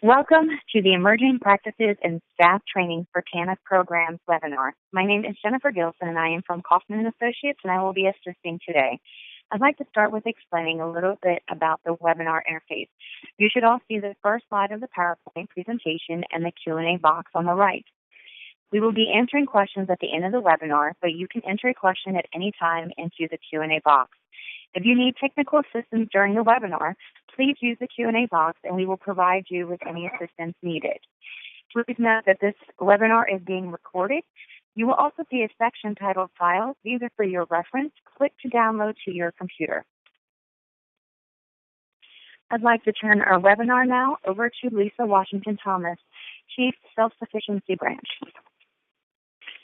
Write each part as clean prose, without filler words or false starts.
Welcome to the Emerging Practices and Staff Training for TANF Programs webinar. My name is Jennifer Gilson, and I am from Kaufman & Associates, and I will be assisting today. I'd like to start with explaining a little bit about the webinar interface. You should all see the first slide of the PowerPoint presentation and the Q&A box on the right. We will be answering questions at the end of the webinar, but you can enter a question at any time into the Q&A box. If you need technical assistance during the webinar, please use the Q&A box and we will provide you with any assistance needed. Please note that this webinar is being recorded. You will also see a section titled Files. These are for your reference. Click to download to your computer. I'd like to turn our webinar now over to Lisa Washington Thomas, Chief Self-Sufficiency Branch.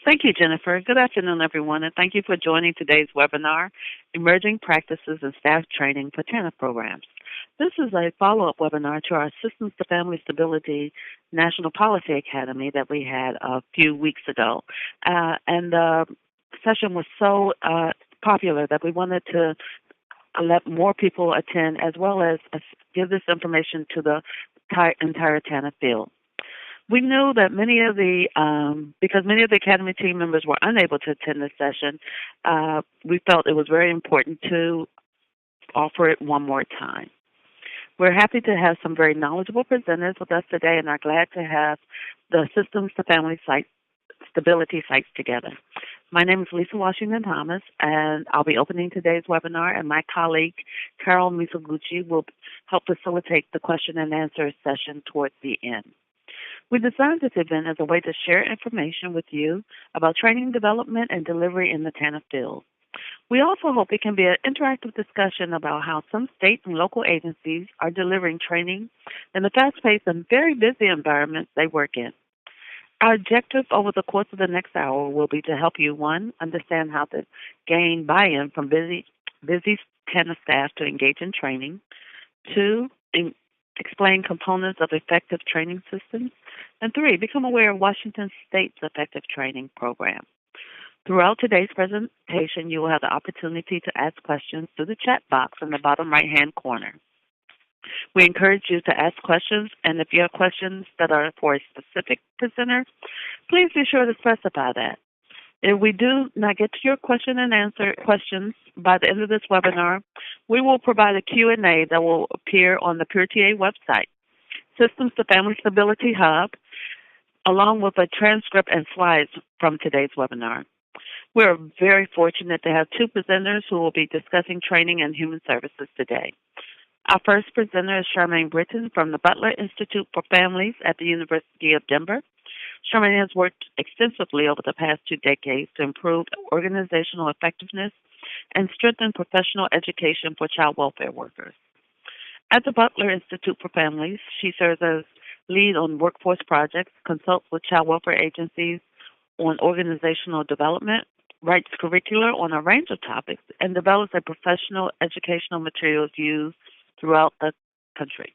Thank you, Jennifer. Good afternoon, everyone, and thank you for joining today's webinar, Emerging Practices and Staff Training for TANF Programs. This is a follow-up webinar to our Assistance to Family Stability National Policy Academy that we had a few weeks ago. And the session was so popular that we wanted to let more people attend as well as give this information to the entire TANF field. We knew that because many of the Academy team members were unable to attend this session, we felt it was very important to offer it one more time. We're happy to have some very knowledgeable presenters with us today and are glad to have the Systems to Family Stability sites together. My name is Lisa Washington Thomas, and I'll be opening today's webinar, and my colleague, Carol Mizoguchi, will help facilitate the question and answer session towards the end. We designed this event as a way to share information with you about training development and delivery in the TANF field. We also hope it can be an interactive discussion about how some state and local agencies are delivering training in the fast-paced and very busy environments they work in. Our objective over the course of the next hour will be to help you, one, understand how to gain buy-in from busy TANF staff to engage in training, two, explain components of effective training systems, and three, become aware of Washington State's effective training program. Throughout today's presentation, you will have the opportunity to ask questions through the chat box in the bottom right-hand corner. We encourage you to ask questions, and if you have questions that are for a specific presenter, please be sure to specify that. If we do not get to your question and answer questions by the end of this webinar, we will provide a Q&A that will appear on the PureTA website, Systems to Family Stability Hub, along with a transcript and slides from today's webinar. We are very fortunate to have two presenters who will be discussing training and human services today. Our first presenter is Charmaine Britton from the Butler Institute for Families at the University of Denver. Charmaine has worked extensively over the past 2 decades to improve organizational effectiveness and strengthen professional education for child welfare workers. At the Butler Institute for Families, she serves as lead on workforce projects, consults with child welfare agencies on organizational development, writes curricula on a range of topics, and develops a professional educational materials used throughout the country.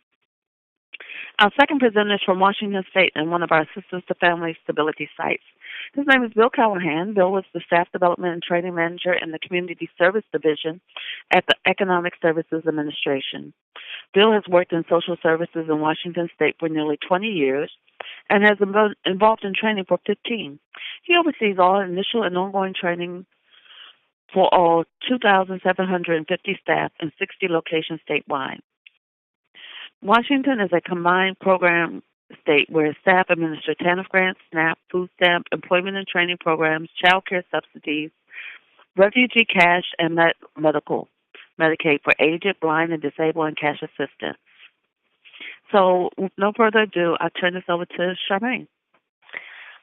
Our second presenter is from Washington State and one of our Systems to Family Stability sites. His name is Bill Callahan. Bill was the Staff Development and Training Manager in the Community Service Division at the Economic Services Administration. Bill has worked in social services in Washington State for nearly 20 years and has been involved in training for 15. He oversees all initial and ongoing training for all 2,750 staff in 60 locations statewide. Washington is a combined program state where staff administer TANF grants, SNAP, food stamp, employment and training programs, child care subsidies, refugee cash, and Medicaid for aged, blind, and disabled, and cash assistance. So, with no further ado, I'll turn this over to Charmaine.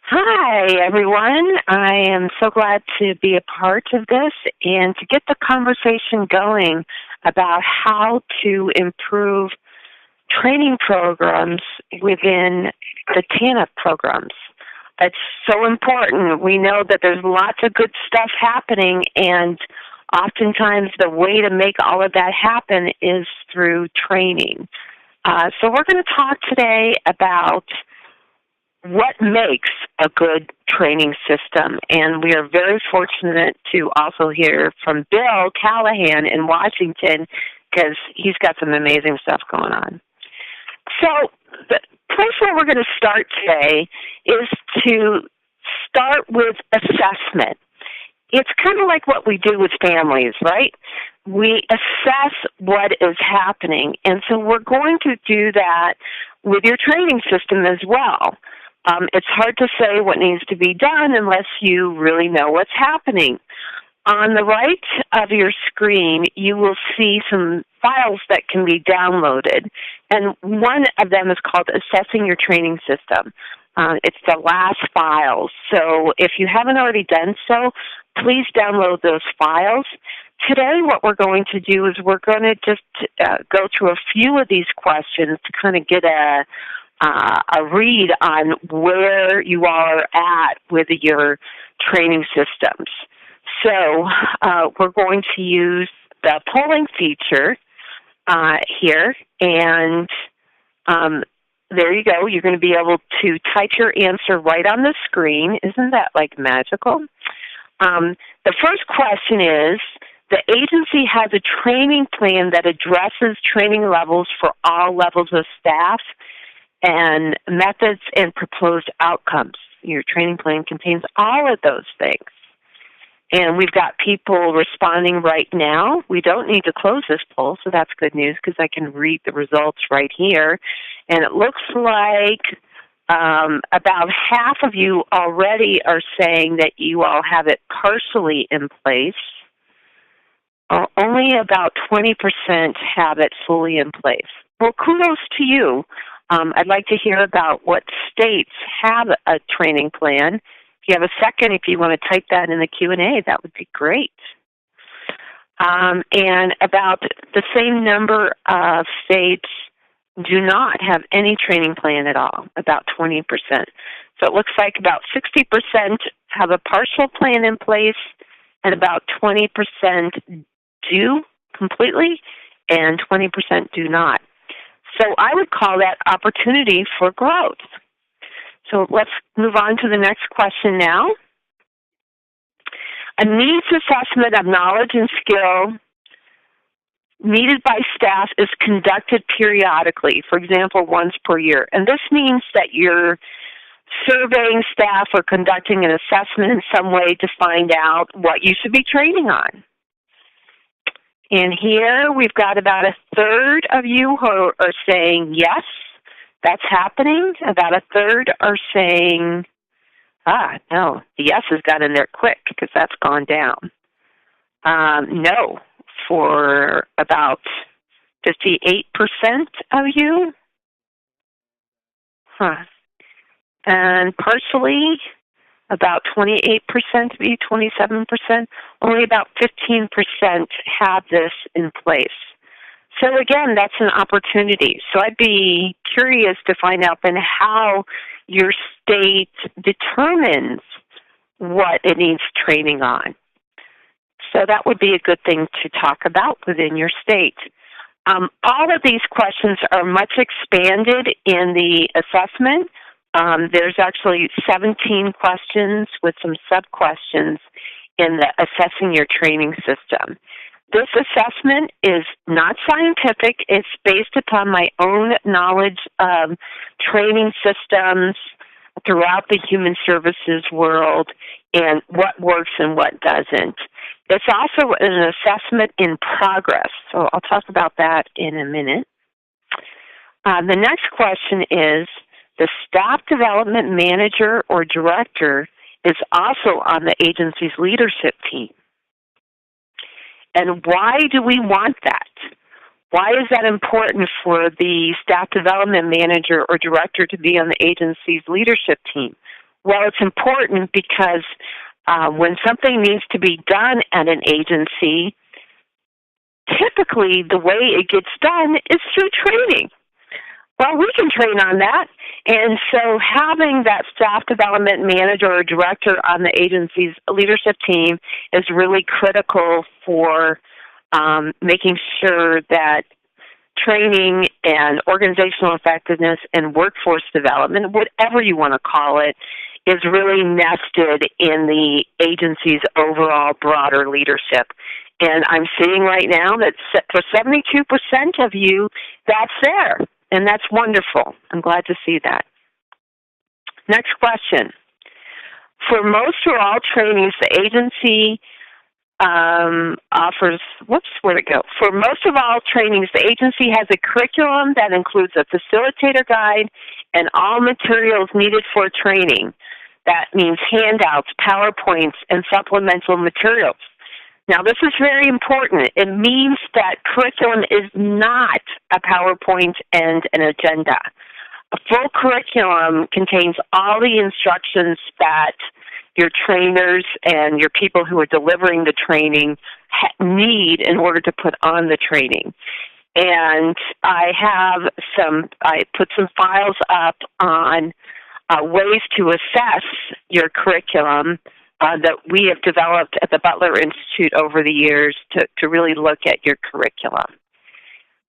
Hi, everyone. I am so glad to be a part of this and to get the conversation going about how to improve training programs within the TANF programs. That's so important. We know that there's lots of good stuff happening, and oftentimes the way to make all of that happen is through training. So we're going to talk today about what makes a good training system, and we are very fortunate to also hear from Bill Callahan in Washington because he's got some amazing stuff going on. So the place where we're going to start today is to start with assessment. It's kind of like what we do with families, right? We assess what is happening, and so we're going to do that with your training system as well. It's hard to say what needs to be done unless you really know what's happening. On the right of your screen, you will see some files that can be downloaded, and one of them is called Assessing Your Training System. It's the last file, so if you haven't already done so, please download those files. Today what we're going to do is we're going to just go through a few of these questions to kind of get a read on where you are at with your training systems. So we're going to use the polling feature here, and there you go. You're going to be able to type your answer right on the screen. Isn't that like magical? The first question is, the agency has a training plan that addresses training levels for all levels of staff and methods and proposed outcomes. Your training plan contains all of those things. And we've got people responding right now. We don't need to close this poll, so that's good news because I can read the results right here. And it looks like about half of you already are saying that you all have it partially in place. Only about 20% have it fully in place. Well, kudos to you. I'd like to hear about what states have a training plan. If you have a second, if you want to type that in the Q&A, that would be great. And about the same number of states do not have any training plan at all, about 20%. So it looks like about 60% have a partial plan in place, and about 20% do completely, and 20% do not. So I would call that opportunity for growth. So let's move on to the next question now. A needs assessment of knowledge and skill needed by staff is conducted periodically, for example, once per year. And this means that you're surveying staff or conducting an assessment in some way to find out what you should be training on. And here we've got about a third of you who are saying yes, that's happening. About a third are saying, no, the yes has got in there quick because that's gone down. No, for about 58% of you. And partially, about 28% of you, 27%, only about 15% have this in place. So again, that's an opportunity. So I'd be curious to find out then how your state determines what it needs training on. So that would be a good thing to talk about within your state. All of these questions are much expanded in the assessment. There's actually 17 questions with some sub-questions in the Assessing Your Training System. This assessment is not scientific. It's based upon my own knowledge of training systems throughout the human services world and what works and what doesn't. It's also an assessment in progress, so I'll talk about that in a minute. The next question is, the staff development manager or director is also on the agency's leadership team. And why do we want that? Why is that important for the staff development manager or director to be on the agency's leadership team? Well, it's important because when something needs to be done at an agency, typically the way it gets done is through training. Well, we can train on that. And so having that staff development manager or director on the agency's leadership team is really critical for making sure that training and organizational effectiveness and workforce development, whatever you want to call it, is really nested in the agency's overall broader leadership. And I'm seeing right now that for 72% of you, that's there. and that's wonderful. I'm glad to see that. Next question. For most or all trainings, the agency offers, where'd it go? For most of all trainings, the agency has a curriculum that includes a facilitator guide and all materials needed for training. That means handouts, PowerPoints, and supplemental materials. Now, this is very important. It means that curriculum is not a PowerPoint and an agenda. A full curriculum contains all the instructions that your trainers and your people who are delivering the training need in order to put on the training. And I put some files up on ways to assess your curriculum that we have developed at the Butler Institute over the years to really look at your curriculum.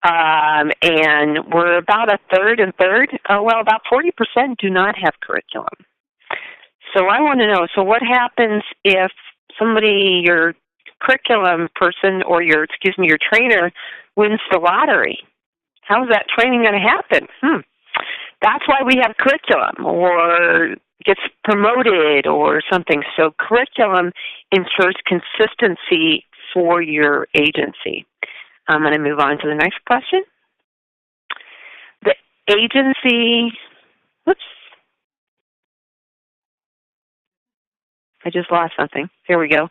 And we're about a third, about 40% do not have curriculum. So I want to know, so what happens if somebody, your curriculum person or your trainer wins the lottery? How's that training going to happen? That's why we have curriculum, or gets promoted or something. So curriculum ensures consistency for your agency. I'm going to move on to the next question. The agency, I just lost something. There we go.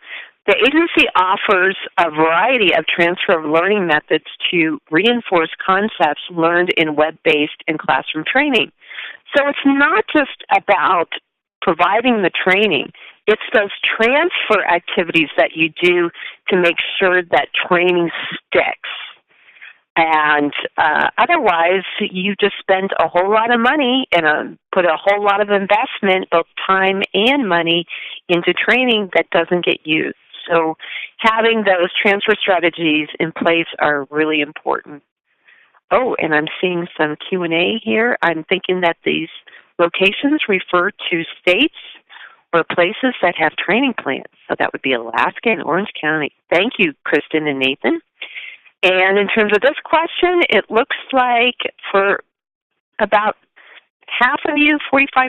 The agency offers a variety of transfer of learning methods to reinforce concepts learned in web-based and classroom training. So it's not just about providing the training. It's those transfer activities that you do to make sure that training sticks. And otherwise, you just spend a whole lot of money and put a whole lot of investment, both time and money, into training that doesn't get used. So having those transfer strategies in place are really important. Oh, and I'm seeing some Q&A here. I'm thinking that these locations refer to states or places that have training plans. So that would be Alaska and Orange County. Thank you, Kristen and Nathan. And in terms of this question, it looks like for about half of you, 45%,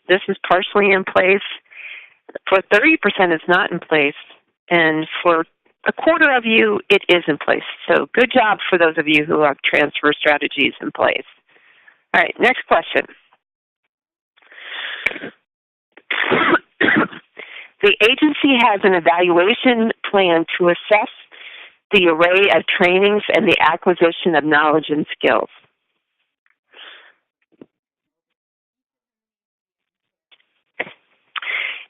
this is partially in place. For 30%, it's not in place. And for a quarter of you, it is in place. So good job for those of you who have transfer strategies in place. All right, next question. The agency has an evaluation plan to assess the array of trainings and the acquisition of knowledge and skills.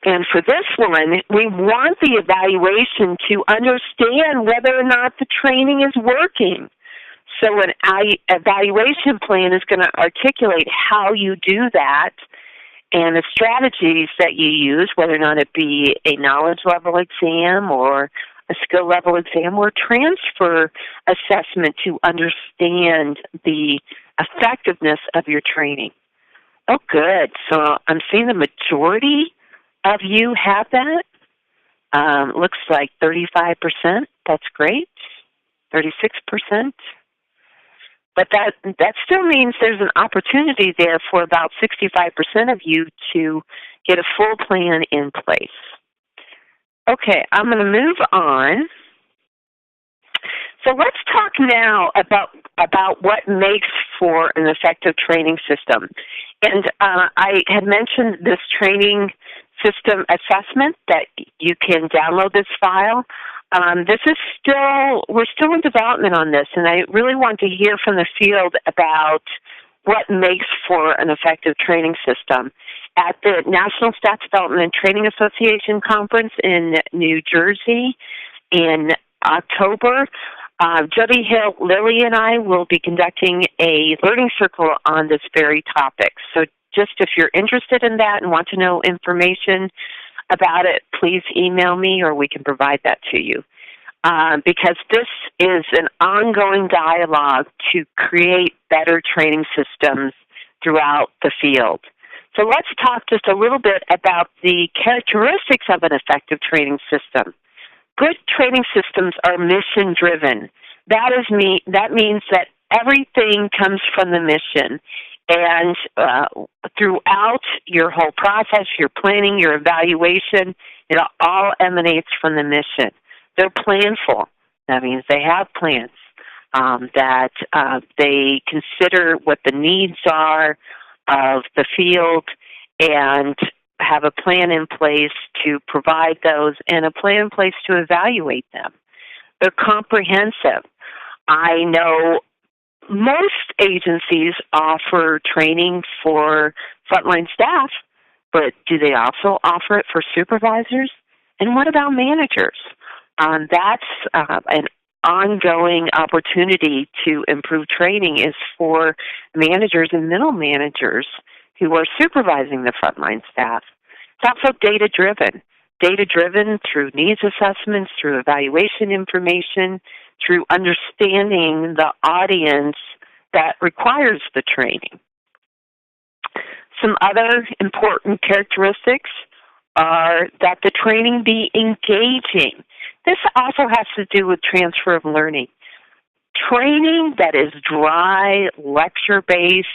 And for this one, we want the evaluation to understand whether or not the training is working. So an evaluation plan is going to articulate how you do that and the strategies that you use, whether or not it be a knowledge level exam or a skill level exam or transfer assessment to understand the effectiveness of your training. Oh, good. So I'm seeing the majority of you have that. Looks like 35%. That's great. 36%. But that still means there's an opportunity there for about 65% of you to get a full plan in place. Okay, I'm going to move on. So let's talk now about what makes for an effective training system. And I had mentioned this training system assessment that you can download this file. We're still in development on this, and I really want to hear from the field about what makes for an effective training system. At the National Staff Development and Training Association Conference in New Jersey in October, Jody Hill, Lily, and I will be conducting a learning circle on this very topic. So just if you're interested in that and want to know information about it, please email me or we can provide that to you. Because this is an ongoing dialogue to create better training systems throughout the field. So let's talk just a little bit about the characteristics of an effective training system. Good training systems are mission-driven. That means that everything comes from the mission. And throughout your whole process, your planning, your evaluation, it all emanates from the mission. They're planful. That means they have plans, that they consider what the needs are of the field and have a plan in place to provide those and a plan in place to evaluate them. They're comprehensive. I know most agencies offer training for frontline staff, but do they also offer it for supervisors? And what about managers? That's an ongoing opportunity to improve training is for managers and middle managers who are supervising the frontline staff. It's also data-driven through needs assessments, through evaluation information, through understanding the audience that requires the training. Some other important characteristics are that the training be engaging. This also has to do with transfer of learning. Training that is dry, lecture-based,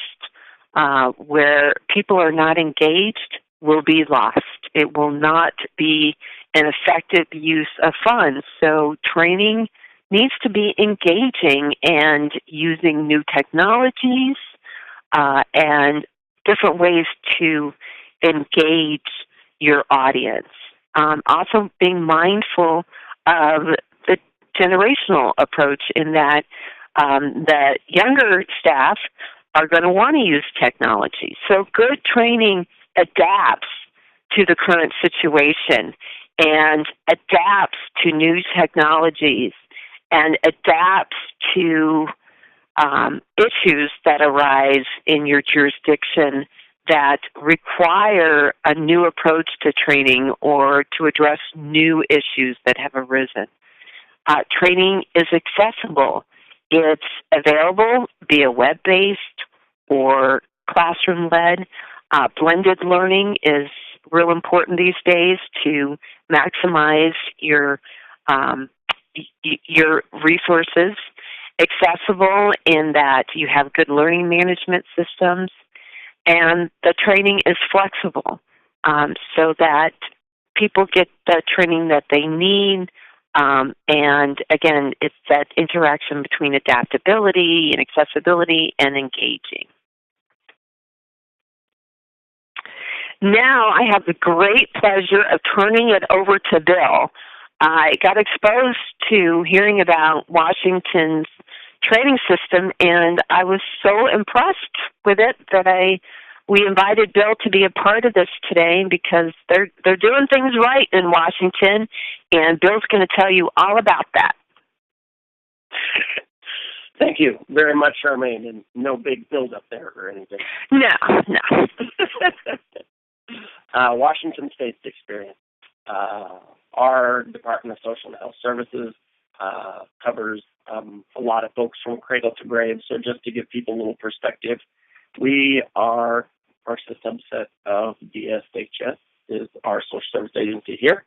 where people are not engaged, will be lost. It will not be an effective use of funds. So training needs to be engaging and using new technologies and different ways to engage your audience. Also being mindful of the generational approach in that the younger staff are going to want to use technology. So good training adapts to the current situation and adapts to new technologies and adapts to issues that arise in your jurisdiction that require a new approach to training or to address new issues that have arisen. Training is accessible. It's available via web-based or classroom-led. Blended learning is real important these days to maximize your resources. Accessible in that you have good learning management systems, and the training is flexible so that people get the training that they need. And again, it's that interaction between adaptability and accessibility and engaging. Now I have the great pleasure of turning it over to Bill. I got exposed to hearing about Washington's training system, and I was so impressed with it that we invited Bill to be a part of this today because they're doing things right in Washington, and Bill's going to tell you all about that. Thank you very much, Charmaine, and no big build-up there or anything. No. Washington State's experience. Our Department of Social and Health Services covers a lot of folks from cradle to grave. So just to give people a little perspective, we are, of course, a subset of DSHS, is our social service agency here.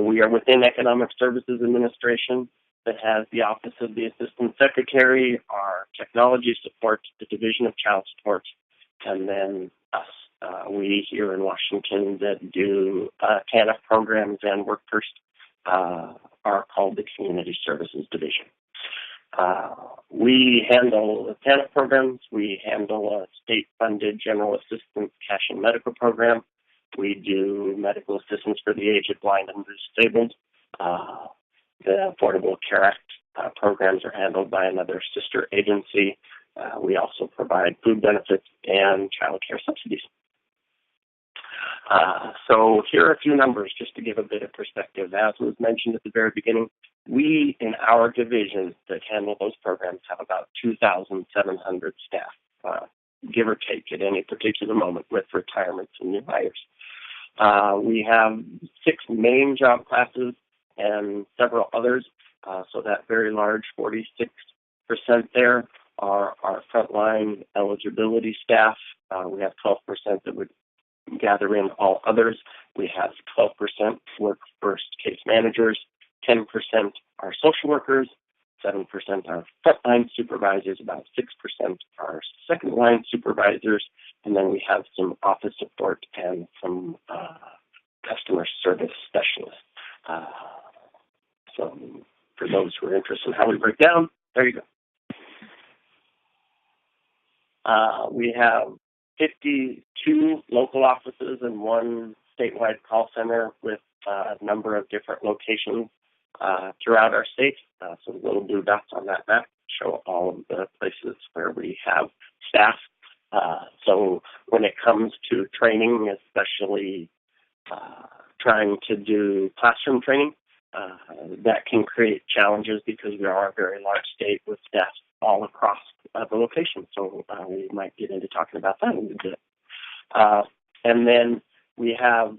We are within Economic Services Administration that has the Office of the Assistant Secretary, our technology support, the Division of Child Support, and then us. We here in Washington that do TANF Programs and Work First are called the Community Services Division. We handle the TANF Programs. We handle a state-funded general assistance cash and medical program. We do medical assistance for the aged, blind, and disabled. The Affordable Care Act programs are handled by another sister agency. We also provide food benefits and child care subsidies. So here are a few numbers just to give a bit of perspective. As was mentioned at the very beginning, we in our division that handle those programs have about 2,700 staff, give or take at any particular moment with retirements and new hires. We have 6 main job classes and several others, so that very large 46% there are our frontline eligibility staff. We have 12% that would gather in all others. We have 12% work first case managers, 10% are social workers, 7% are frontline supervisors, about 6% are second-line supervisors, and then we have some office support and some customer service specialists. So for those who are interested in how we break down, there you go. We have 52 local offices and one statewide call center with a number of different locations throughout our state. So the little blue dots on that map show all of the places where we have staff. So when it comes to training, especially trying to do classroom training, that can create challenges because we are a very large state with staff all across the location. So we might get into talking about that a little bit. And then we have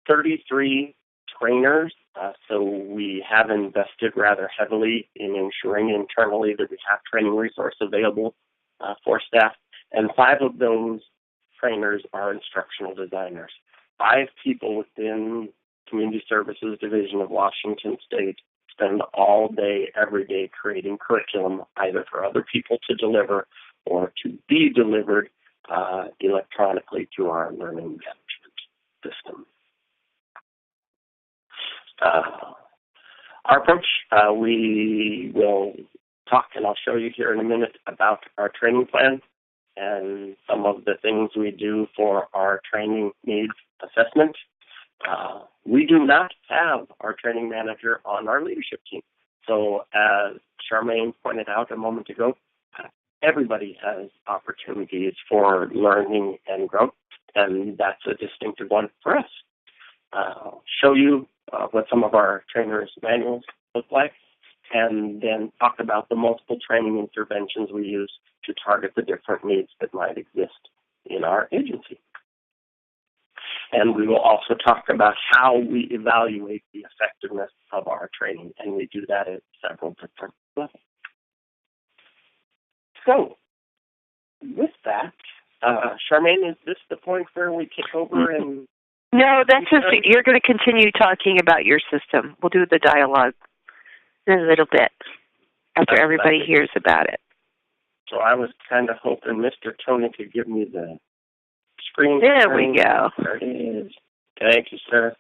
33 trainers. So we have invested rather heavily in ensuring internally that we have training resource available for staff. And 5 of those trainers are instructional designers. 5 people within Community Services Division of Washington State spend all day, every day, creating curriculum either for other people to deliver or to be delivered electronically through our learning management system. Our approach, we will talk, and I'll show you here in a minute, about our training plan and some of the things we do for our training needs assessment. We do not have our training manager on our leadership team. So as Charmaine pointed out a moment ago, everybody has opportunities for learning and growth, and that's a distinctive one for us. I'll show you what some of our trainers' manuals look like, and then talk about the multiple training interventions we use to target the different needs that might exist in our agency. And we will also talk about how we evaluate the effectiveness of our training, and we do that at several different levels. So, with that, Charmaine, is this the point where we kick over and... No, that's just, you're going to continue talking about your system. We'll do the dialogue in a little bit after everybody hears about it. So I was kind of hoping Mr. Tony could give me the screen. There we go. There it is. Thank you, sir.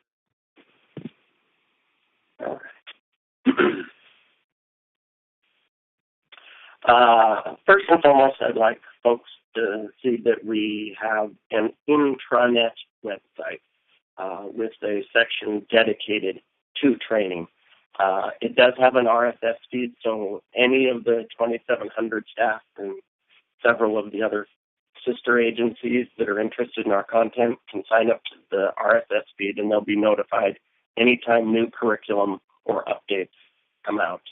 All right. First and foremost, I'd like folks to see that we have an intranet website with a section dedicated to training. It does have an RSS feed, so any of the 2,700 staff and several of the other sister agencies that are interested in our content can sign up to the RSS feed, and they'll be notified anytime new curriculum or updates come out.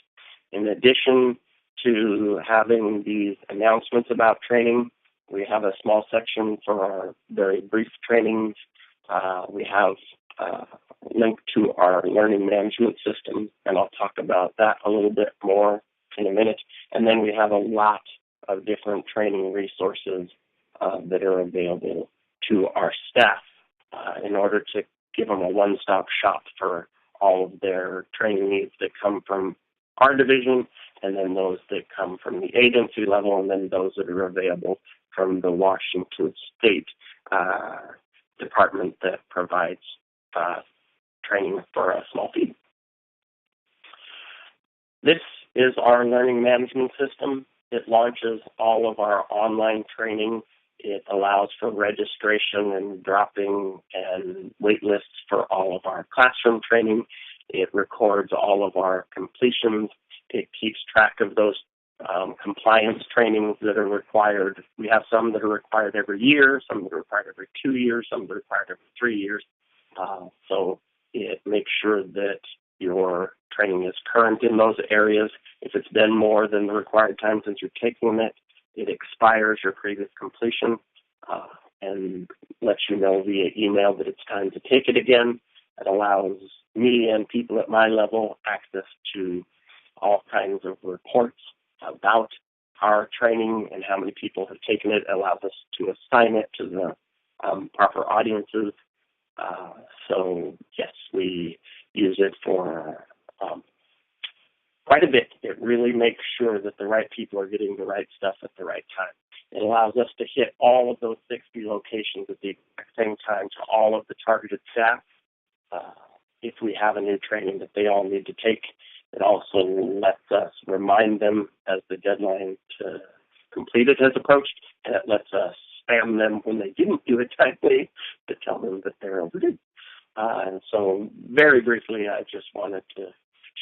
In addition to having these announcements about training, we have a small section for our very brief trainings. We have a link to our learning management system, and I'll talk about that a little bit more in a minute. And then we have a lot of different training resources that are available to our staff in order to give them a one-stop shop for all of their training needs that come from our division, and then those that come from the agency level, and then those that are available from the Washington State department that provides training for a small fee. This is our learning management system. It launches all of our online training. It allows for registration and dropping and wait lists for all of our classroom training. It records all of our completions. It keeps track of those compliance trainings that are required. We have some that are required every year, some that are required every 2 years, some that are required every 3 years. So it makes sure that your training is current in those areas. If it's been more than the required time since you're taking it, it expires your previous completion and lets you know via email that it's time to take it again. It allows me and people at my level access to all kinds of reports about our training and how many people have taken it. It allows us to assign it to the proper audiences. So, yes, we use it for quite a bit. It really makes sure that the right people are getting the right stuff at the right time. It allows us to hit all of those 60 locations at the exact same time to all of the targeted staff. If we have a new training that they all need to take, it also lets us remind them as the deadline to complete it has approached, and it lets us spam them when they didn't do it timely to tell them that they're overdue. And so very briefly, I just wanted to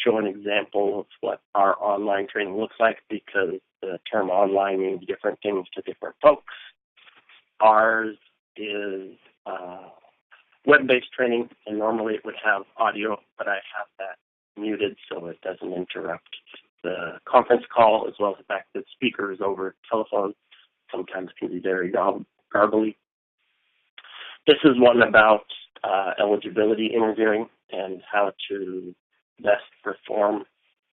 show an example of what our online training looks like, because the term online means different things to different folks. Ours is web-based training, and normally it would have audio, but I have that muted so it doesn't interrupt the conference call, as well as the fact that speakers over telephone sometimes can be very garbly. This is one about eligibility interviewing and how to best perform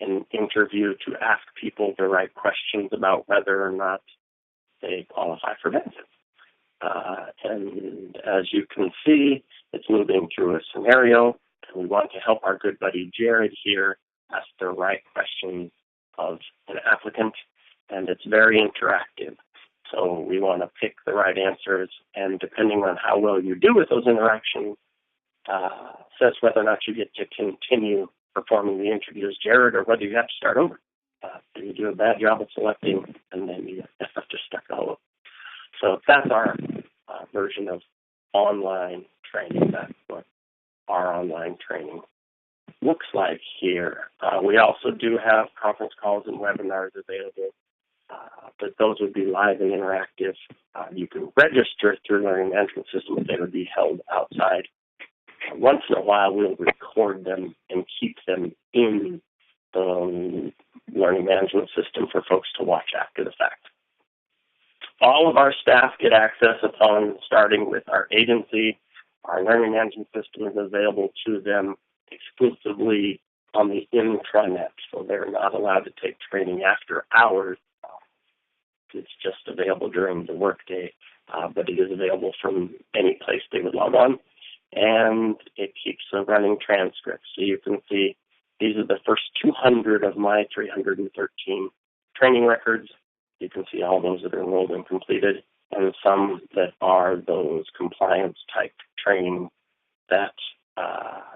an interview to ask people the right questions about whether or not they qualify for benefits. And as you can see, it's moving through a scenario, and we want to help our good buddy Jared here ask the right questions of an applicant, and it's very interactive. So we want to pick the right answers, and depending on how well you do with those interactions, says whether or not you get to continue performing the interview as Jared, or whether you have to start over. You do a bad job of selecting, and then you have to start all over. So that's our version of online training. That's what our online training looks like here. We also do have conference calls and webinars available, but those would be live and interactive. You can register through the learning management system, but they would be held outside. Once in a while, we'll record them and keep them in the learning management system for folks to watch after the fact. All of our staff get access upon starting with our agency. Our learning management system is available to them exclusively on the intranet, so they're not allowed to take training after hours. It's just available during the workday, but it is available from any place they would log on, and it keeps a running transcript. So you can see these are the first 200 of my 313 training records. You can see all those that are enrolled and completed, and some that are those compliance-type training that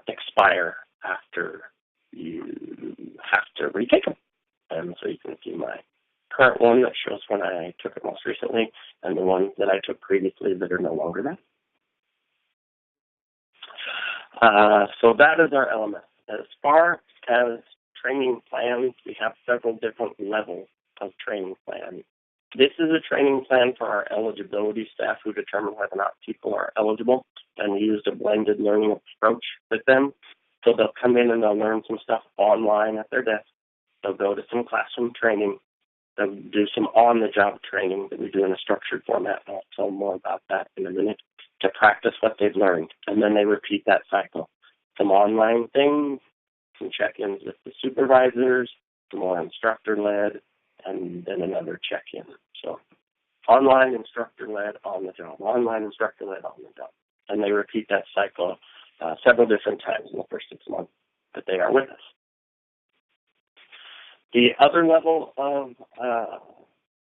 expire after you have to retake them. And so you can see my current one that shows when I took it most recently, and the ones that I took previously that are no longer there. So that is our LMS. As far as training plans, we have several different levels of training plan. This is a training plan for our eligibility staff who determine whether or not people are eligible, and we used a blended learning approach with them. So they'll come in and they'll learn some stuff online at their desk. They'll go to some classroom training. They'll do some on-the-job training that we do in a structured format, and I'll tell more about that in a minute, to practice what they've learned. And then they repeat that cycle. Some online things, some check-ins with the supervisors, some more instructor-led, and then another check-in. So online, instructor-led, on the job. Online, instructor-led, on the job. And they repeat that cycle several different times in the first 6 months that they are with us. The other level of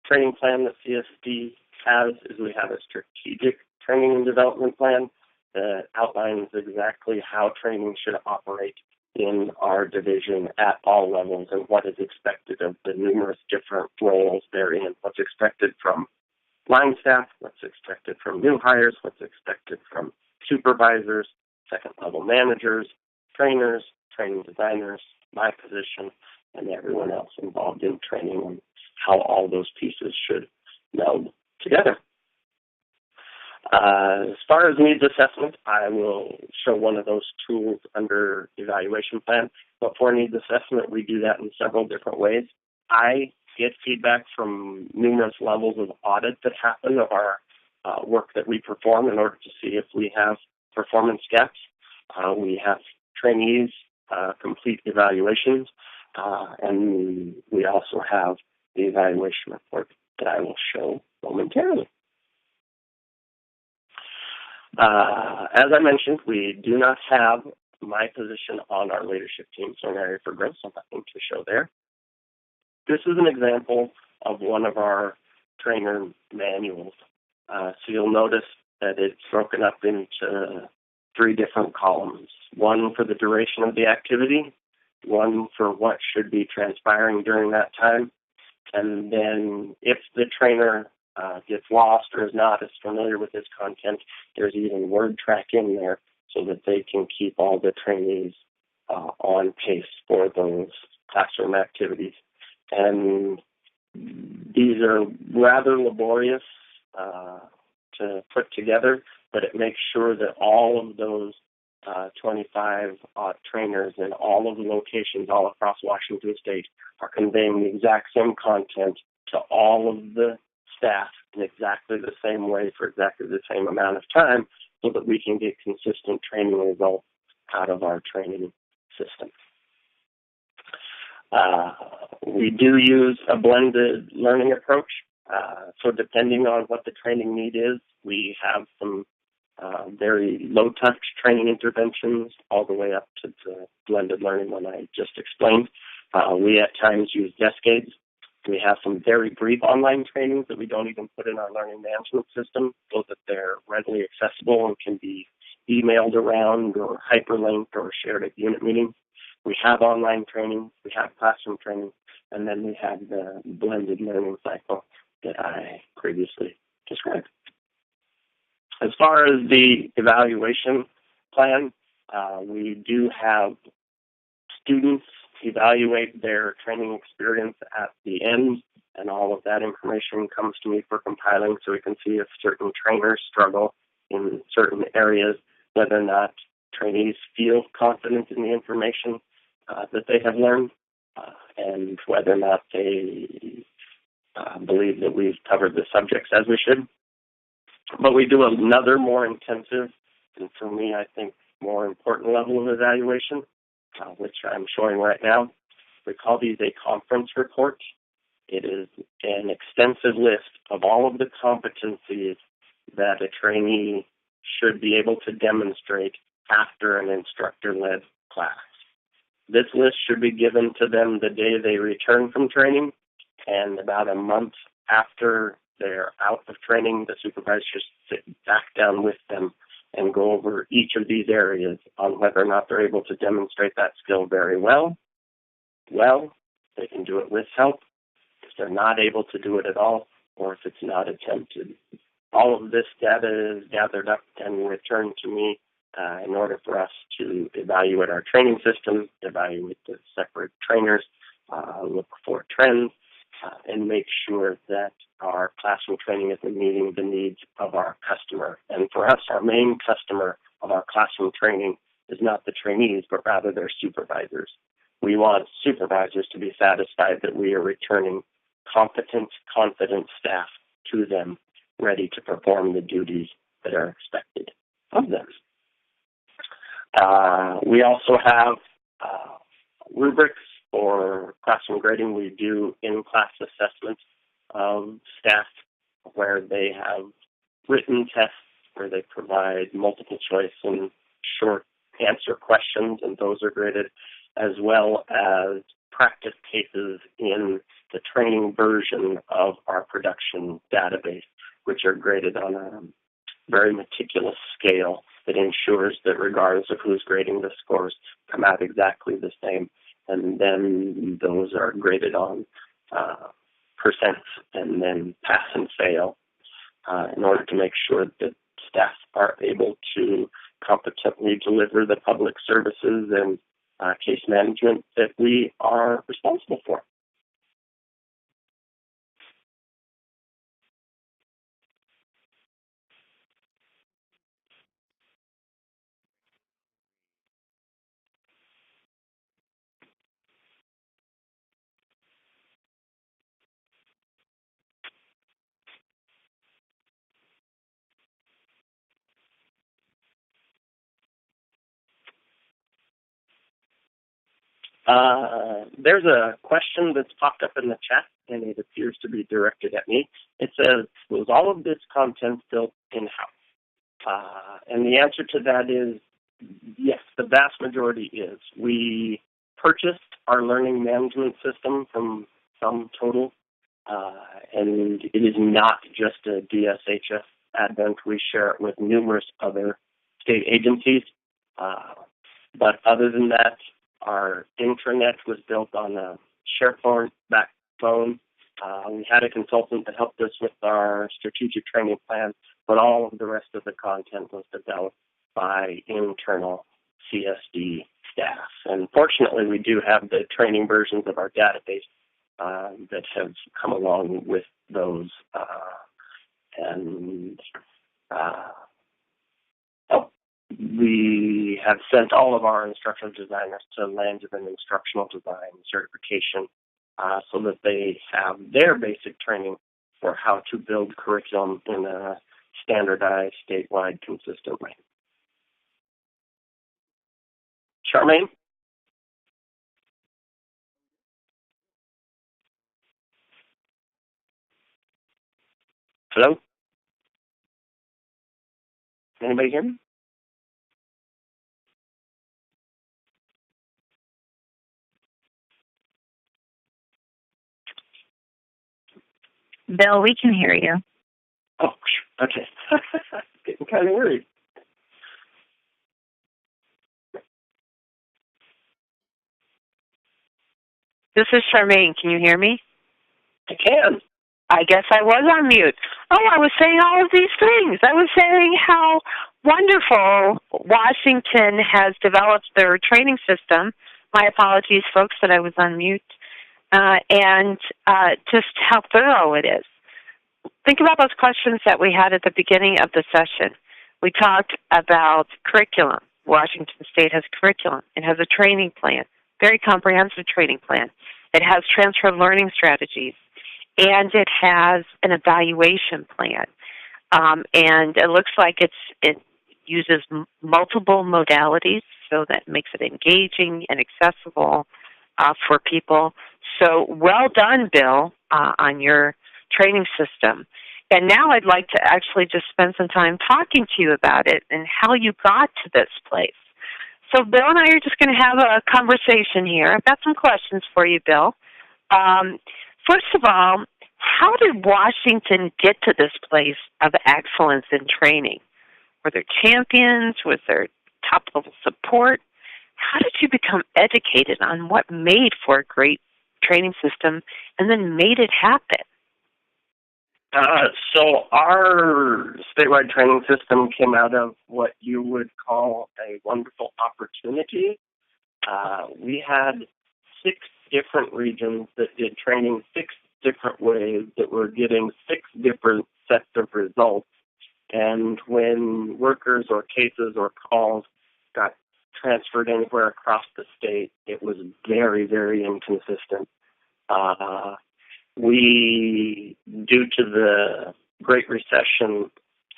training plan that CSD has is we have a strategic training and development plan that outlines exactly how training should operate in our division at all levels and what is expected of the numerous different roles therein, what's expected from line staff, what's expected from new hires, what's expected from supervisors, second-level managers, trainers, training designers, my position, and everyone else involved in training, and how all those pieces should meld together. As far as needs assessment, I will show one of those tools under evaluation plan. But for needs assessment, we do that in several different ways. I get feedback from numerous levels of audit that happen of our work that we perform in order to see if we have performance gaps. We have trainees complete evaluations, and we also have the evaluation report that I will show momentarily. As I mentioned, we do not have my position on our leadership team, so an area for growth, so nothing to show there. This is an example of one of our trainer manuals. So you'll notice that it's broken up into 3 different columns. One for the duration of the activity, one for what should be transpiring during that time, and then if the trainer gets lost or is not as familiar with this content, there's even word track in there so that they can keep all the trainees on pace for those classroom activities. And these are rather laborious to put together, but it makes sure that all of those 25 trainers in all of the locations all across Washington State are conveying the exact same content to all of the staff in exactly the same way for exactly the same amount of time so that we can get consistent training results out of our training system. We do use a blended learning approach. So depending on what the training need is, we have some very low-touch training interventions all the way up to the blended learning one I just explained. We at times use desk aids. We have some very brief online trainings that we don't even put in our learning management system so that they're readily accessible and can be emailed around or hyperlinked or shared at unit meetings. We have online training, we have classroom training, and then we have the blended learning cycle that I previously described. As far as the evaluation plan, we do have students evaluate their training experience at the end, and all of that information comes to me for compiling so we can see if certain trainers struggle in certain areas, whether or not trainees feel confident in the information that they have learned, and whether or not they believe that we've covered the subjects as we should. But we do another more intensive, and for me, I think, more important level of evaluation, which I'm showing right now. We call these a conference report. It is an extensive list of all of the competencies that a trainee should be able to demonstrate after an instructor-led class. This list should be given to them the day they return from training, and about a month after they're out of training, the supervisor should sit back down with them and go over each of these areas on whether or not they're able to demonstrate that skill very well, they can do it with help, if they're not able to do it at all, or if it's not attempted. All of this data is gathered up and returned to me in order for us to evaluate our training system, evaluate the separate trainers, look for trends, and make sure that our classroom training is meeting the needs of our customer. And for us, our main customer of our classroom training is not the trainees, but rather their supervisors. We want supervisors to be satisfied that we are returning competent, confident staff to them, ready to perform the duties that are expected of them. We also have rubrics for classroom grading. We do in-class assessments of staff where they have written tests where they provide multiple choice and short answer questions, and those are graded, as well as practice cases in the training version of our production database, which are graded on a very meticulous scale that ensures that regardless of who's grading, the scores come out exactly the same. And then those are graded on percents and then pass and fail in order to make sure that staff are able to competently deliver the public services and case management that we are responsible for. There's a question that's popped up in the chat, and it appears to be directed at me. It says, was all of this content built in-house? And the answer to that is yes, the vast majority is. We purchased our learning management system from sum total. And it is not just a DSHS advent. We share it with numerous other state agencies. But other than that, our intranet was built on a SharePoint backbone. We had a consultant that helped us with our strategic training plan, but all of the rest of the content was developed by internal CSD staff. And fortunately, we do have the training versions of our database that have come along with those. We have sent all of our instructional designers to Langevin Instructional Design certification so that they have their basic training for how to build curriculum in a standardized, statewide, consistent way. Charmaine? Hello? Anybody hear me? Bill, we can hear you. Oh, okay. Getting kind of worried. This is Charmaine. Can you hear me? I can. I guess I was on mute. Oh, I was saying all of these things. I was saying how wonderful Washington has developed their training system. My apologies, folks, that I was on mute. And just how thorough it is. Think about those questions that we had at the beginning of the session. We talked about curriculum. Washington State has curriculum. It has a training plan, very comprehensive training plan. It has transfer learning strategies, and it has an evaluation plan. And it looks like it uses multiple modalities, so that makes it engaging and accessible for people. So well done, Bill, on your training system. And now I'd like to actually just spend some time talking to you about it and how you got to this place. So Bill and I are just going to have a conversation here. I've got some questions for you, Bill. First of all, how did Washington get to this place of excellence in training? Were there champions? Was there top-level support? How did you become educated on what made for a great training system and then made it happen? So our statewide training system came out of what you would call a wonderful opportunity. We had 6 different regions that did training 6 different ways that were getting 6 different sets of results. And when workers or cases or calls got transferred anywhere across the state, it was very, very inconsistent. We, due to the Great Recession,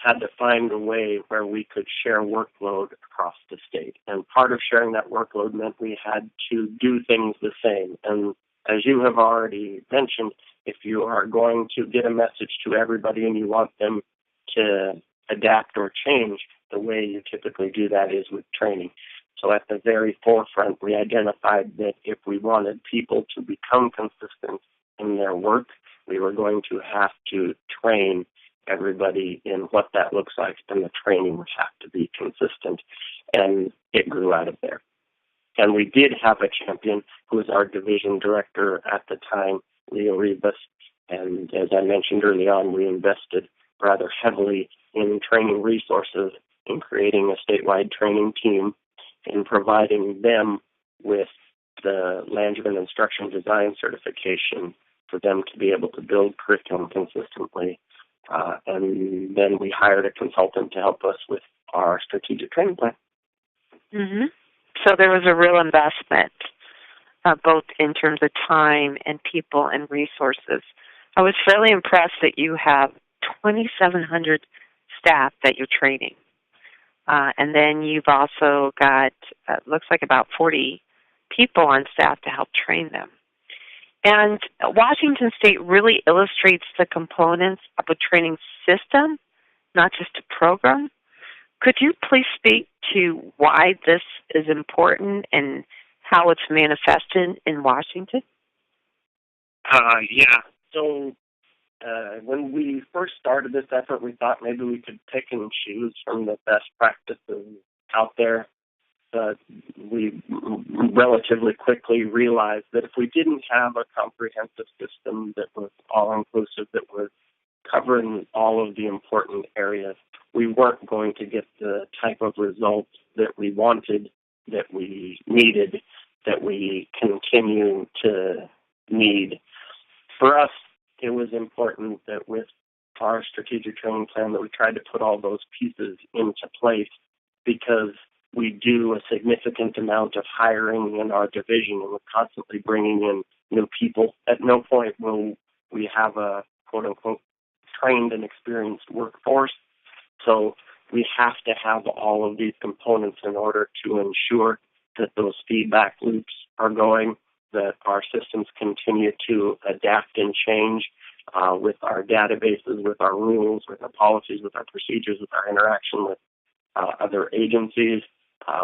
had to find a way where we could share workload across the state. And part of sharing that workload meant we had to do things the same. And as you have already mentioned, if you are going to get a message to everybody and you want them to adapt or change, the way you typically do that is with training. So at the very forefront, we identified that if we wanted people to become consistent in their work, we were going to have to train everybody in what that looks like, and the training would have to be consistent. And it grew out of there. And we did have a champion who was our division director at the time, Leo Rivas. And as I mentioned early on, we invested rather heavily in training resources, in creating a statewide training team, in providing them with the Langevin Instruction Design certification for them to be able to build curriculum consistently. And then we hired a consultant to help us with our strategic training plan. Mm-hmm. So there was a real investment, both in terms of time and people and resources. I was fairly impressed that you have 2,700 staff that you're training. And then you've also got, looks like about 40 people on staff to help train them. And Washington State really illustrates the components of a training system, not just a program. Could you please speak to why this is important and how it's manifested in Washington? Yeah. So when we first started this effort, we thought maybe we could pick and choose from the best practices out there. But we relatively quickly realized that if we didn't have a comprehensive system that was all-inclusive, that was covering all of the important areas, we weren't going to get the type of results that we wanted, that we needed, that we continue to need. For us, it was important that with our strategic training plan that we tried to put all those pieces into place, because we do a significant amount of hiring in our division, and we're constantly bringing in new people. At no point will we have a quote-unquote trained and experienced workforce. So we have to have all of these components in order to ensure that those feedback loops are going, that our systems continue to adapt and change with our databases, with our rules, with our policies, with our procedures, with our interaction with other agencies,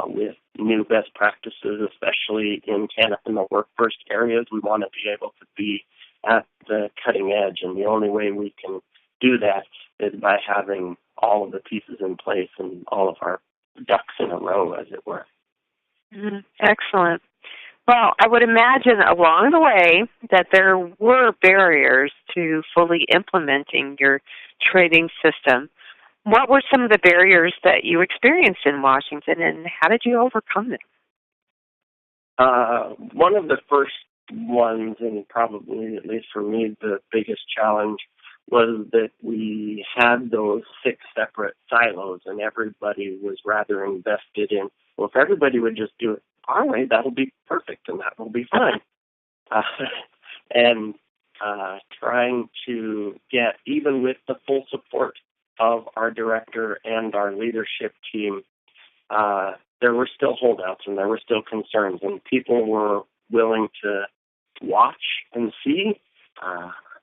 with new best practices, especially in TANF and the work-first areas. We want to be able to be at the cutting edge, and the only way we can do that is by having all of the pieces in place and all of our ducks in a row, as it were. Excellent. Well, I would imagine along the way that there were barriers to fully implementing your training system. What were some of the barriers that you experienced in Washington, and how did you overcome them? One of the first ones, and probably, at least for me, the biggest challenge, was that we had those 6 separate silos, and everybody was rather invested in, well, if everybody would just do it our way, that'll be perfect, and that will be fine. And trying to get, even with the full support of our director and our leadership team, there were still holdouts and there were still concerns, and people were willing to watch and see,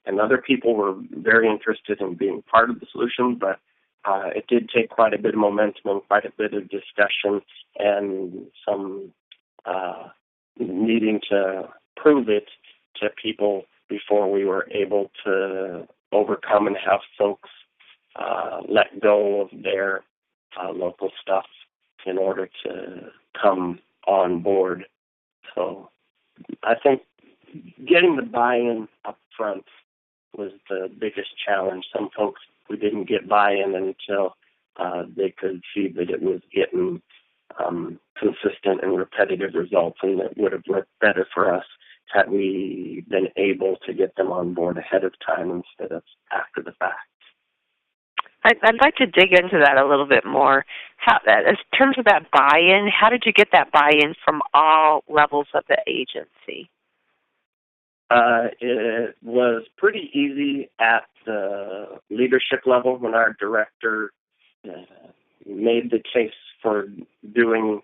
and other people were very interested in being part of the solution, but it did take quite a bit of momentum and quite a bit of discussion and some needing to prove it to people before we were able to overcome and have folks let go of their local stuff in order to come on board. So I think getting the buy-in up front was the biggest challenge. Some folks, we didn't get buy-in until they could see that it was getting consistent and repetitive results, and it would have worked better for us had we been able to get them on board ahead of time instead of after the fact. I'd like to dig into that a little bit more. In terms of that buy-in, how did you get that buy-in from all levels of the agency? It was pretty easy at the leadership level when our director made the case for doing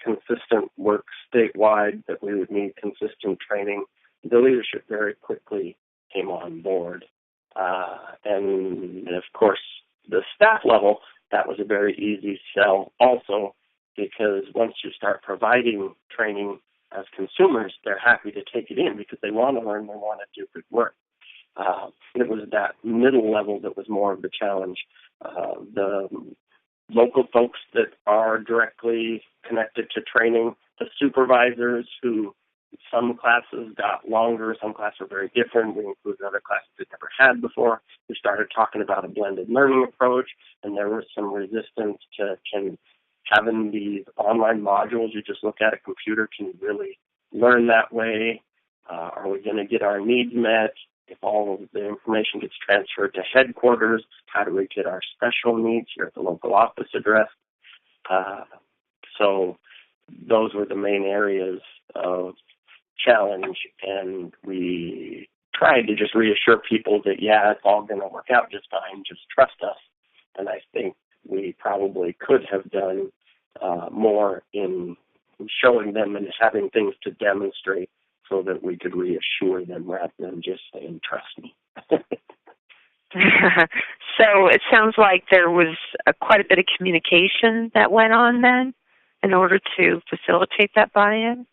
consistent work statewide, that we would need consistent training. The leadership very quickly came on board. And of course, the staff level, that was a very easy sell also, because once you start providing training as consumers, they're happy to take it in because they want to learn, they want to do good work. It was that middle level that was more of the challenge. The local folks that are directly connected to training, the supervisors who some classes got longer, some classes were very different. We included other classes we never had before. We started talking about a blended learning approach, and there was some resistance to having these online modules. You just look at a computer, can you really learn that way? Are we going to get our needs met? If all of the information gets transferred to headquarters, how do we get our special needs here at the local office addressed? So those were the main areas of challenge, and we tried to just reassure people that, yeah, it's all going to work out just fine, just trust us. And I think we probably could have done more in showing them and having things to demonstrate so that we could reassure them rather than just saying, trust me. So it sounds like there was quite a bit of communication that went on then in order to facilitate that buy-in?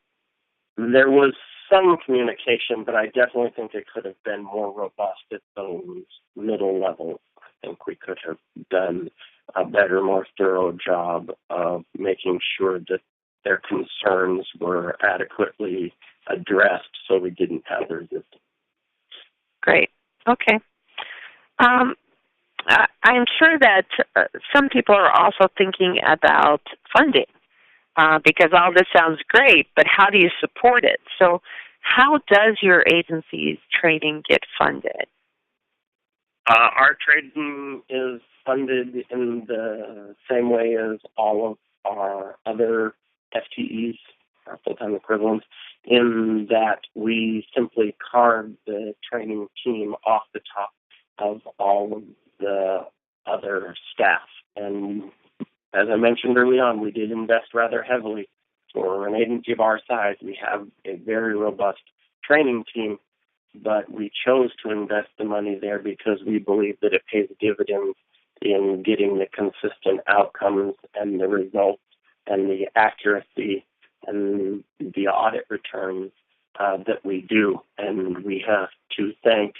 There was some communication, but I definitely think it could have been more robust at those middle levels. I think we could have done a better, more thorough job of making sure that their concerns were adequately addressed so we didn't have the resistance. Great. Okay. I'm sure that some people are also thinking about funding because all this sounds great, but how do you support it? So how does your agency's training get funded? Our training is funded in the same way as all of our other FTEs, our full-time equivalents, in that we simply carve the training team off the top of all of the other staff. And as I mentioned early on, we did invest rather heavily. For an agency of our size, we have a very robust training team, but we chose to invest the money there because we believe that it pays dividends in getting the consistent outcomes and the results and the accuracy and the audit returns that we do. And we have to thank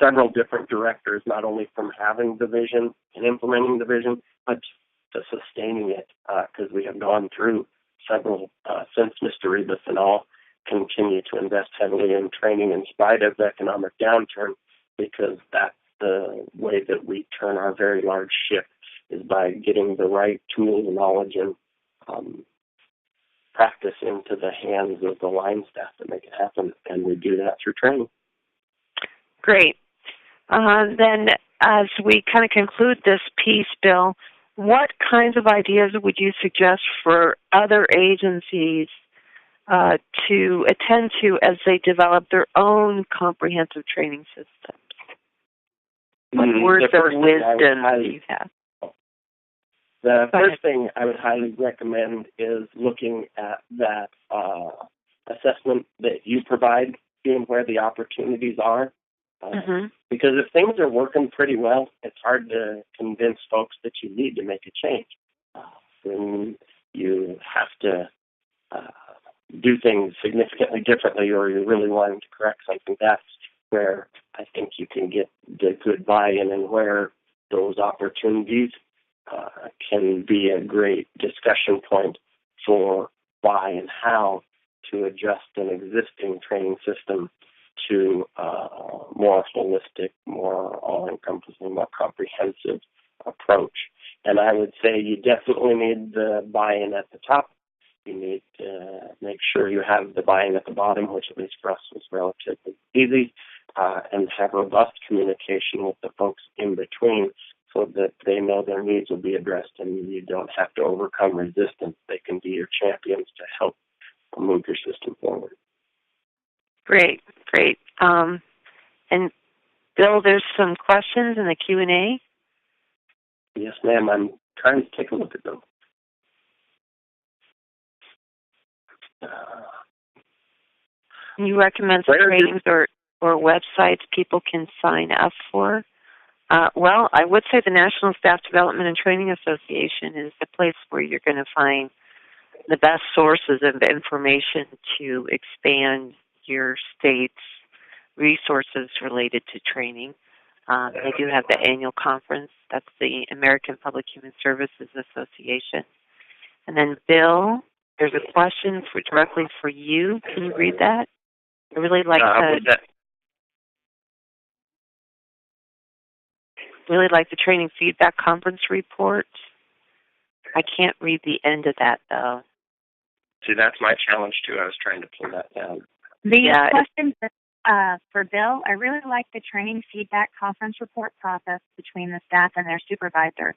several different directors, not only from having the vision and implementing the vision, but to sustaining it, because we have gone through several since Mr. Rebus and all continue to invest heavily in training in spite of the economic downturn, because that's the way that we turn our very large ship, is by getting the right tools, knowledge, and practice into the hands of the line staff to make it happen, and we do that through training. Great. Then as we kind of conclude this piece, Bill, what kinds of ideas would you suggest for other agencies to attend to as they develop their own comprehensive training systems? What words of wisdom do you have? The first thing I would highly recommend is looking at that assessment that you provide, seeing where the opportunities are. Because if things are working pretty well, it's hard to convince folks that you need to make a change. When you have to do things significantly differently, or you're really wanting to correct something, that's where I think you can get the good buy-in, and where those opportunities can be a great discussion point for why and how to adjust an existing training system to a more holistic, more all-encompassing, more comprehensive approach. And I would say you definitely need the buy-in at the top. You need to make sure you have the buy-in at the bottom, which at least for us was relatively easy, and have robust communication with the folks in between so that they know their needs will be addressed and you don't have to overcome resistance. They can be your champions to help move your system forward. Great. And Bill, there's some questions in the Q&A. Yes, ma'am. I'm trying to take a look at them. Can you recommend some trainings or websites people can sign up for? Well, I would say the National Staff Development and Training Association is the place where you're going to find the best sources of information to expand your state's resources related to training. They do have the annual conference. That's the American Public Human Services Association. And then, Bill, there's a question directly for you. Can you read that? I really like the training feedback conference report. I can't read the end of that, though. See, that's my challenge, too. I was trying to pull that down. The question for Bill, I really like the training feedback conference report process between the staff and their supervisor.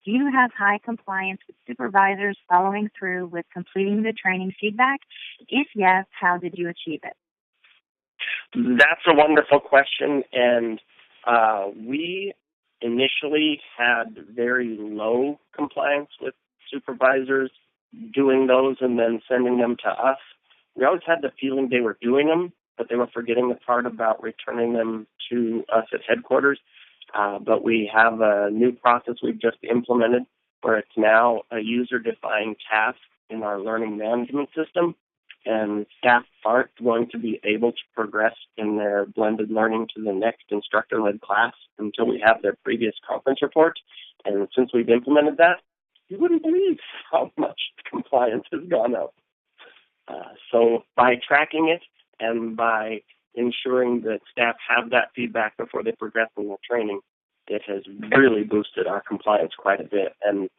Do you have high compliance with supervisors following through with completing the training feedback? If yes, how did you achieve it? That's a wonderful question, and we initially had very low compliance with supervisors doing those and then sending them to us. We always had the feeling they were doing them, but they were forgetting the part about returning them to us at headquarters. But we have a new process we've just implemented where it's now a user-defined task in our learning management system. and staff aren't going to be able to progress in their blended learning to the next instructor-led class until we have their previous conference report. And since we've implemented that, you wouldn't believe how much compliance has gone up. So by tracking it and by ensuring that staff have that feedback before they progress in their training, it has really boosted our compliance quite a bit. And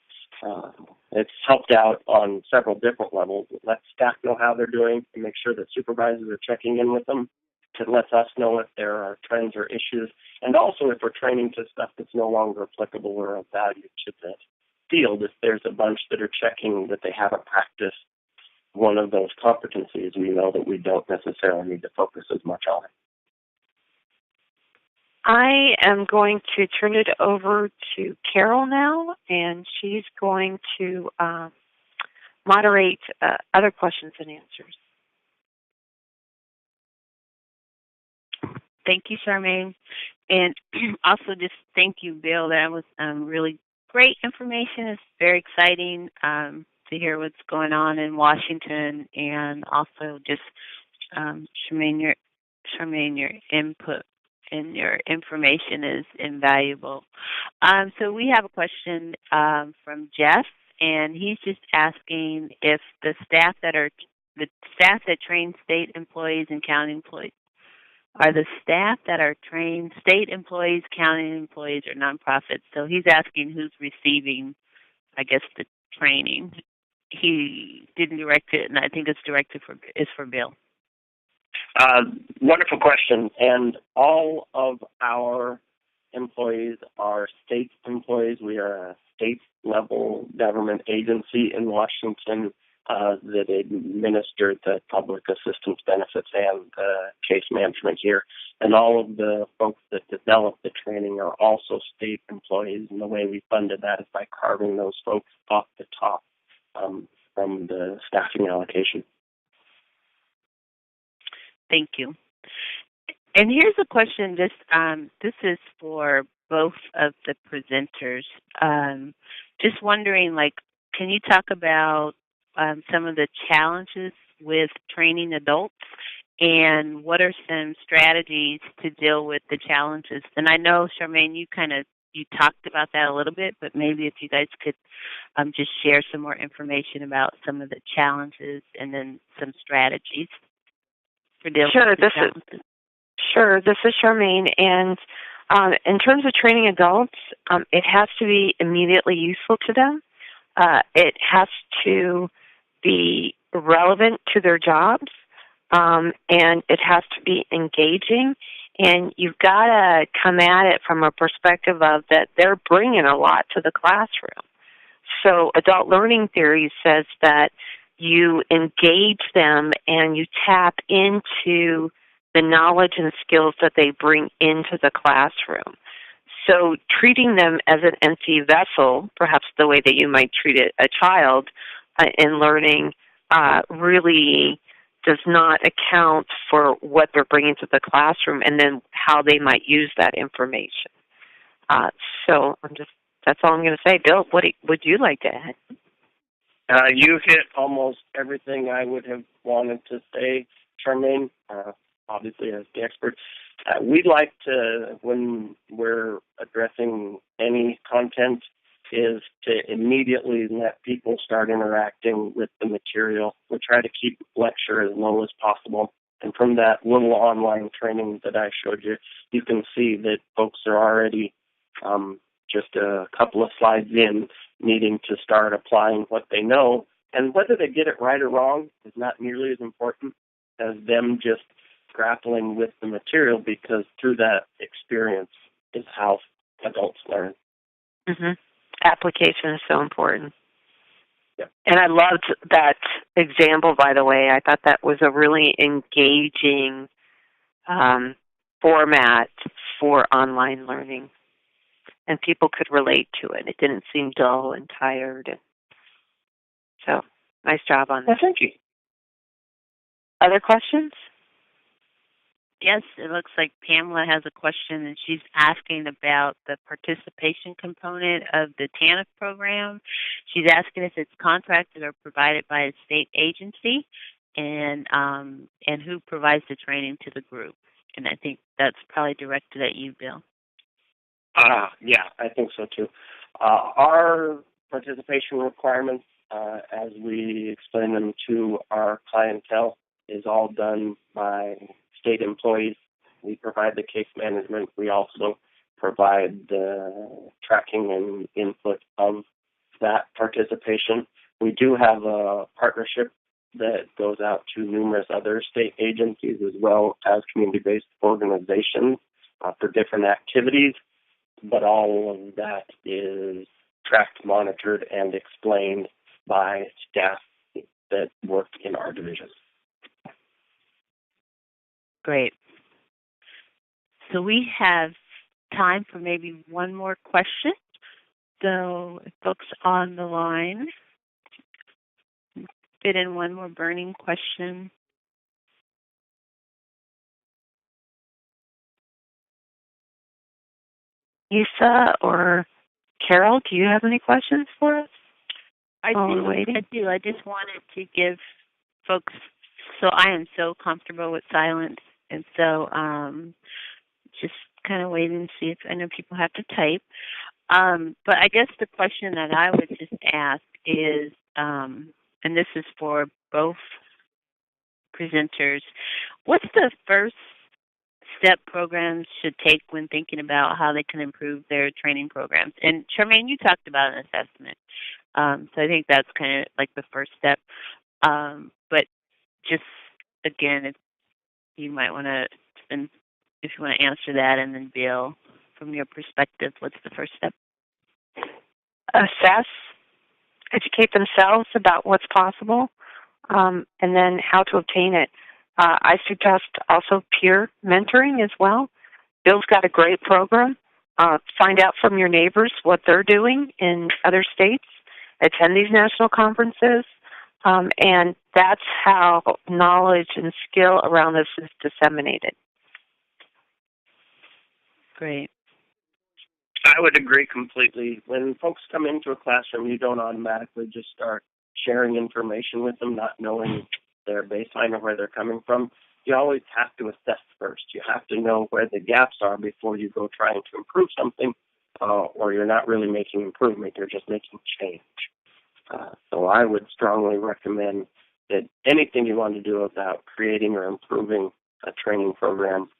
it's helped out on several different levels. It lets staff know how they're doing and make sure that supervisors are checking in with them. It lets us know if there are trends or issues, and also if we're training to stuff that's no longer applicable or of value to the field. If there's a bunch that are checking that they haven't practiced one of those competencies, we know that we don't necessarily need to focus as much on it. I am going to turn it over to Carol now, and she's going to moderate other questions and answers. Thank you, Charmaine. And also just thank you, Bill. That was really great information. It's very exciting to hear what's going on in Washington, and also just Charmaine, your input and your information is invaluable. So we have a question from Jeff, and he's just asking if the staff that train state employees and county employees are the staff that are trained state employees, county employees, or nonprofits. So he's asking who's receiving, I guess, the training. He didn't direct it, and I think it's directed for Bill. Wonderful question. And all of our employees are state employees. We are a state-level government agency in Washington that administer the public assistance benefits and case management here. And all of the folks that develop the training are also state employees. And the way we funded that is by carving those folks off the top from the staffing allocation. Thank you. And here's a question. This is for both of the presenters. Just wondering, can you talk about some of the challenges with training adults, and what are some strategies to deal with the challenges? And I know, Charmaine, you talked about that a little bit, but maybe if you guys could just share some more information about some of the challenges and then some strategies for dealing with the challenges. Sure, this is Charmaine, and in terms of training adults, it has to be immediately useful to them. It has to be relevant to their jobs, and it has to be engaging, and you've got to come at it from a perspective of that they're bringing a lot to the classroom. So adult learning theory says that you engage them and you tap into the knowledge and skills that they bring into the classroom. So treating them as an empty vessel, perhaps the way that you might treat a child in learning, really does not account for what they're bringing to the classroom and then how they might use that information. So that's all I'm going to say. Bill, what would you like to add? You hit almost everything I would have wanted to say, Charmaine. Obviously, as the expert, we'd like to, when we're addressing any content, is to immediately let people start interacting with the material. We try to keep lecture as low as possible. And from that little online training that I showed you, you can see that folks are already just a couple of slides in, needing to start applying what they know. And whether they get it right or wrong is not nearly as important as them just grappling with the material, because through that experience is how adults learn. Mm-hmm. Application is so important. Yep. And I loved that example, by the way. I thought that was a really engaging format for online learning, and people could relate to it. It didn't seem dull and tired. So, nice job on that. Well, thank you. Other questions? Yes, it looks like Pamela has a question, and she's asking about the participation component of the TANF program. She's asking if it's contracted or provided by a state agency, and who provides the training to the group? And I think that's probably directed at you, Bill. Yeah, I think so too. Our participation requirements, as we explain them to our clientele, is all done by state employees. We provide the case management. We also provide the tracking and input of that participation. We do have a partnership that goes out to numerous other state agencies as well as community-based organizations for different activities, but all of that is tracked, monitored, and explained by staff that work in our division. Great. So we have time for maybe one more question. So if folks on the line fit in one more burning question. Lisa or Carol, do you have any questions for us? I do. I just wanted to give folks, so I am so comfortable with silence, and so just kind of waiting to see if, I know people have to type. But I guess the question that I would just ask is, and this is for both presenters, what's the first step programs should take when thinking about how they can improve their training programs? And Charmaine, you talked about an assessment. So I think that's kind of like the first step. But just, again, if you might want to, if you want to answer that, and then Bill, from your perspective, what's the first step? Assess, educate themselves about what's possible, and then how to obtain it. I suggest also peer mentoring as well. Bill's got a great program. Find out from your neighbors what they're doing in other states. Attend these national conferences, and that's how knowledge and skill around this is disseminated. Great. I would agree completely. When folks come into a classroom, you don't automatically just start sharing information with them, not knowing their baseline or where they're coming from. You always have to assess first. You have to know where the gaps are before you go trying to improve something, or you're not really making improvement, you're just making change. So I would strongly recommend that anything you want to do about creating or improving a training program,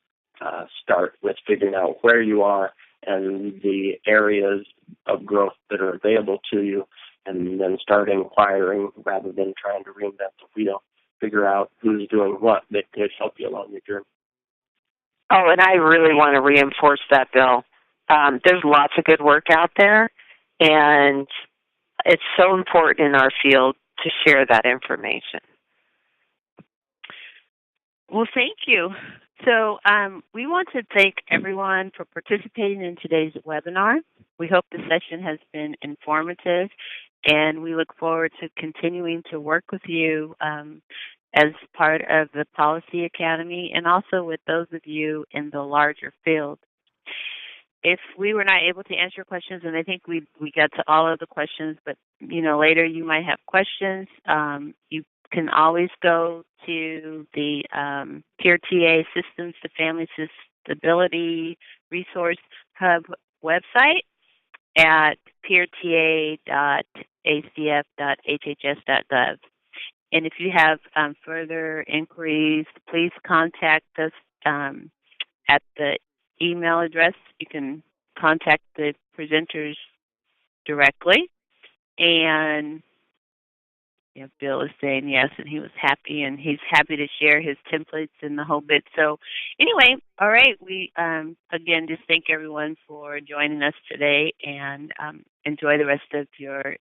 start with figuring out where you are and the areas of growth that are available to you, and then start inquiring rather than trying to reinvent the wheel. Figure out who's doing what that could help you along your journey. Oh, and I really want to reinforce that, Bill. There's lots of good work out there, and it's so important in our field to share that information. Well, thank you. So we want to thank everyone for participating in today's webinar. We hope the session has been informative, and we look forward to continuing to work with you as part of the Policy Academy, and also with those of you in the larger field. If we were not able to answer questions, and I think we got to all of the questions, but later you might have questions, you can always go to the PRTA Systems to Family Stability Resource Hub website at prta.acf.hhs.gov. And if you have further inquiries, please contact us at the email address. You can contact the presenters directly. And Bill is saying yes, and he was happy, and he's happy to share his templates and the whole bit. So anyway, all right, we again just thank everyone for joining us today, and enjoy the rest of your